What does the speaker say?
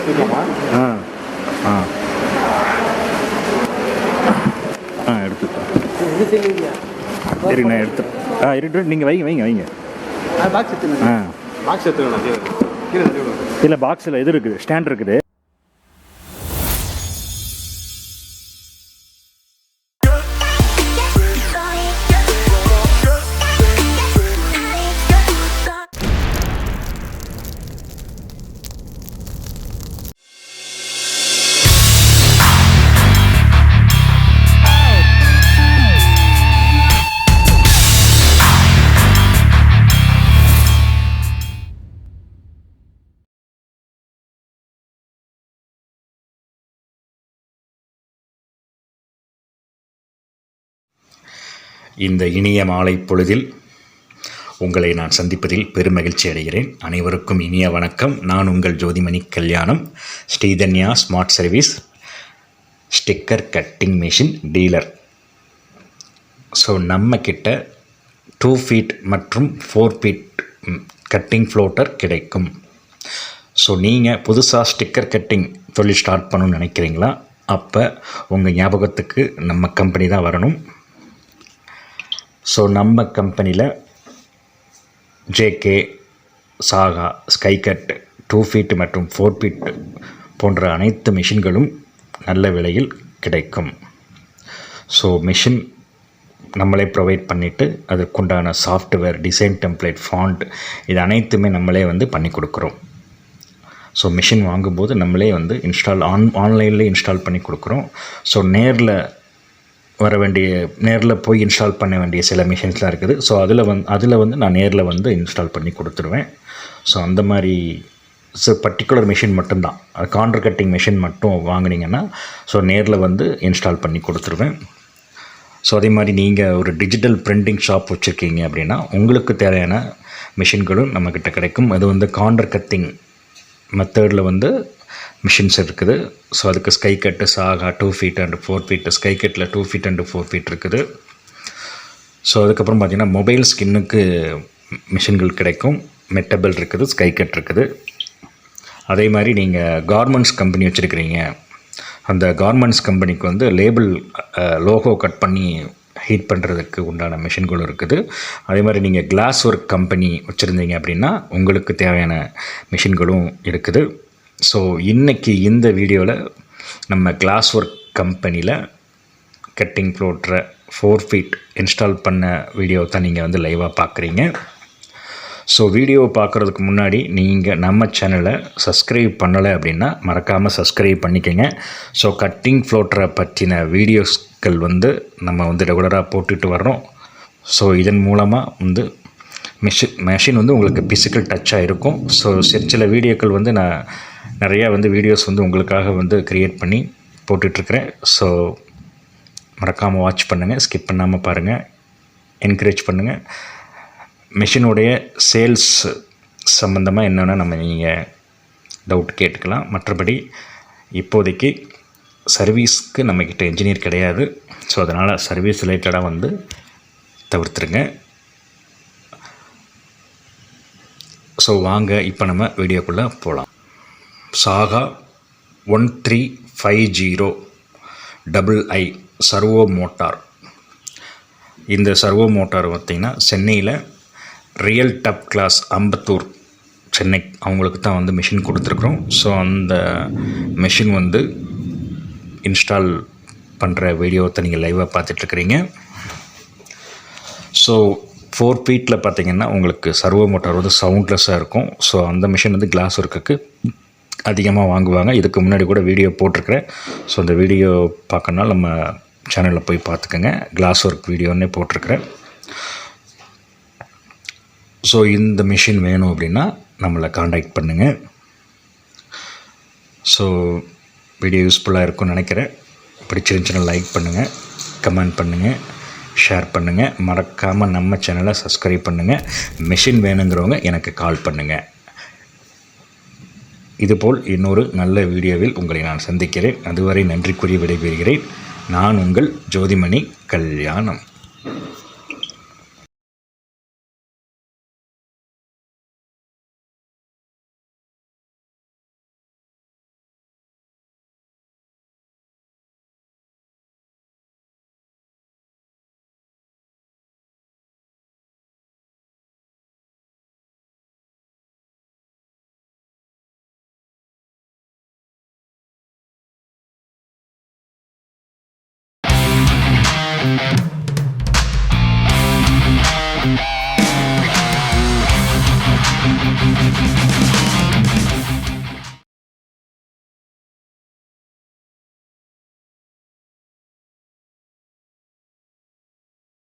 ஆ ஆ ஆ எடுத்துக்கலாம். சரி நான் எடுத்து இருக்கு. நீங்கள் வைங்க. இல்லை பாக்ஸில் இது இருக்குது, ஸ்டாண்ட் இருக்குது. இந்த இனிய மாலை பொழுதில் உங்களை நான் சந்திப்பதில் பெருமகிழ்ச்சி அடைகிறேன். அனைவருக்கும் இனிய வணக்கம். நான் உங்கள் Jothimani Kalyanam, Sridhanya smart service sticker cutting machine dealer. So நம்மக்கிட்ட 2 ஃபீட் மற்றும் 4 ஃபீட் கட்டிங் ஃப்ளோட்டர் கிடைக்கும். ஸோ நீங்கள் புதுசாக ஸ்டிக்கர் கட்டிங் தொழில் ஸ்டார்ட் பண்ணணும்னு நினைக்கிறீங்களா? அப்போ உங்கள் ஞாபகத்துக்கு நம்ம கம்பெனி தான் வரணும். ஸோ நம்ம கம்பெனியில் ஜேகே, சாகா, ஸ்கைகட் 2 ஃபீட் மற்றும் 4 ஃபீட் போன்ற அனைத்து மிஷின்களும் நல்ல விலையில் கிடைக்கும். ஸோ மிஷின் நம்மளே ப்ரொவைட் பண்ணிவிட்டு அதற்குண்டான சாஃப்ட்வேர், டிசைன் டெம்ப்ளேட், ஃபாண்ட் இது அனைத்துமே நம்மளே பண்ணி கொடுக்குறோம். ஸோ மிஷின் வாங்கும்போது நம்மளே ஆன்லைனில் இன்ஸ்டால் பண்ணி கொடுக்குறோம். ஸோ நேரில் போய் இன்ஸ்டால் பண்ண வேண்டிய சில மிஷின்ஸ்லாம் இருக்குது. ஸோ அதில் நான் நேரில் இன்ஸ்டால் பண்ணி கொடுத்துருவேன். ஸோ அந்த மாதிரி பர்டிகுலர் மிஷின் மட்டும்தான், கார்னர் கட்டிங் மிஷின் மட்டும் வாங்கினீங்கன்னா ஸோ நேரில் இன்ஸ்டால் பண்ணி கொடுத்துருவேன். ஸோ அதே மாதிரி நீங்கள் ஒரு டிஜிட்டல் பிரிண்டிங் ஷாப் வச்சுருக்கீங்க அப்படின்னா உங்களுக்கு தேவையான மிஷின்களும் நம்மக்கிட்ட கிடைக்கும். அது கார்னர் கட்டிங் மெத்தடில் மிஷின்ஸ் இருக்குது. ஸோ அதுக்கு Skycut, Saga 2 feet and 4 feet, ஸ்கைகட்டில் 2 ஃபீட் அண்ட் 4 ஃபீட் இருக்குது. ஸோ அதுக்கப்புறம் பார்த்திங்கன்னா மொபைல் ஸ்கின்னுக்கு மிஷின்கள் கிடைக்கும். மெட்டபிள் இருக்குது, ஸ்கைகட் இருக்குது. அதே மாதிரி நீங்கள் கார்மெண்ட்ஸ் கம்பெனி வச்சுருக்கிறீங்க, அந்த கார்மெண்ட்ஸ் கம்பெனிக்கு லேபிள் லோகோ கட் பண்ணி ஹீட் பண்ணுறதுக்கு உண்டான மிஷின்களும் இருக்குது. அதே மாதிரி நீங்கள் கிளாஸ் ஒர்க் கம்பெனி வச்சுருந்தீங்க அப்படின்னா உங்களுக்கு தேவையான மிஷின்களும் இருக்குது. ஸோ இன்றைக்கி இந்த வீடியோவில் நம்ம கிளாஸ் ஒர்க் கம்பெனியில் கட்டிங் ஃப்ளோட்டரை 4 ஃபீட் இன்ஸ்டால் பண்ண வீடியோ தான் நீங்கள் லைவாக பார்க்குறீங்க. ஸோ வீடியோவை பார்க்குறதுக்கு முன்னாடி நீங்கள் நம்ம சேனலை சப்ஸ்கிரைப் பண்ணலை அப்படின்னா மறக்காமல் சப்ஸ்கிரைப் பண்ணிக்கோங்க. ஸோ கட்டிங் ஃப்ளோட்டரை பற்றின வீடியோஸ்கள் நம்ம ரெகுலராக போட்டுட்டு வர்றோம். ஸோ இதன் மூலமாக மெஷின் உங்களுக்கு பிசிக்கல் டச்சாக இருக்கும். ஸோ சில வீடியோக்கள் நான் நிறையா வீடியோஸ் உங்களுக்காக க்ரியேட் பண்ணி போட்டுட்ருக்கிறேன். ஸோ மறக்காமல் வாட்ச் பண்ணுங்கள், ஸ்கிப் பண்ணாமல் பாருங்கள், என்கரேஜ் பண்ணுங்கள். மிஷினுடைய சேல்ஸ் சம்மந்தமாக என்னென்னா நீங்கள் டவுட் கேட்டுக்கலாம். மற்றபடி இப்போதைக்கு சர்வீஸ்க்கு நம்மக்கிட்ட என்ஜினியர் கிடையாது. ஸோ அதனால் சர்வீஸ் ரிலேட்டடாக தவிர்த்துருங்க. ஸோ வாங்க இப்போ நம்ம வீடியோக்குள்ளே போகலாம். சாகா 1350II சர்வோ மோட்டார். இந்த சர்வோ மோட்டார் பார்த்திங்கன்னா சென்னையில் real top class Ambattur, Chennai அவங்களுக்கு தான் மிஷின் கொடுத்துருக்குறோம். ஸோ அந்த மிஷின் இன்ஸ்டால் பண்ணுற வீடியோவை நீங்கள் லைவாக பார்த்துட்ருக்குறீங்க. ஸோ 4 ஃபீட்டில் பார்த்திங்கன்னா உங்களுக்கு சர்வோ மோட்டார் சவுண்ட்லெஸ்ஸாக இருக்கும். ஸோ அந்த மிஷின் கிளாஸ் ஒர்க்குக்கு அதிகமாக வாங்குவாங்க. இதுக்கு முன்னாடி கூட வீடியோ போட்டிருக்கிறேன். ஸோ அந்த வீடியோ பார்க்கணுன்னா நம்ம சேனலில் போய் பார்த்துக்கோங்க. கிளாஸ் ஒர்க் வீடியோன்னே போட்டிருக்கிறேன். ஸோ இந்த மிஷின் வேணும் அப்படின்னா நம்மளை காண்டாக்ட் பண்ணுங்கள். ஸோ வீடியோ யூஸ்ஃபுல்லாக இருக்கும்னு நினைக்கிறேன். பிடிச்சிருந்துச்சுன்னா லைக் பண்ணுங்கள், கமெண்ட் பண்ணுங்கள், ஷேர் பண்ணுங்கள். மறக்காமல் நம்ம சேனலை சப்ஸ்கிரைப் பண்ணுங்கள். மிஷின் வேணுங்கிறவங்க எனக்கு கால் பண்ணுங்கள். இதுபோல் இன்னொரு நல்ல வீடியோவில் உங்களை நான் சந்திக்கிறேன். அதுவரை நன்றி கூறி விடைபெறுகிறேன். நான் உங்கள் ஜோதிமணி கல்யாணம்.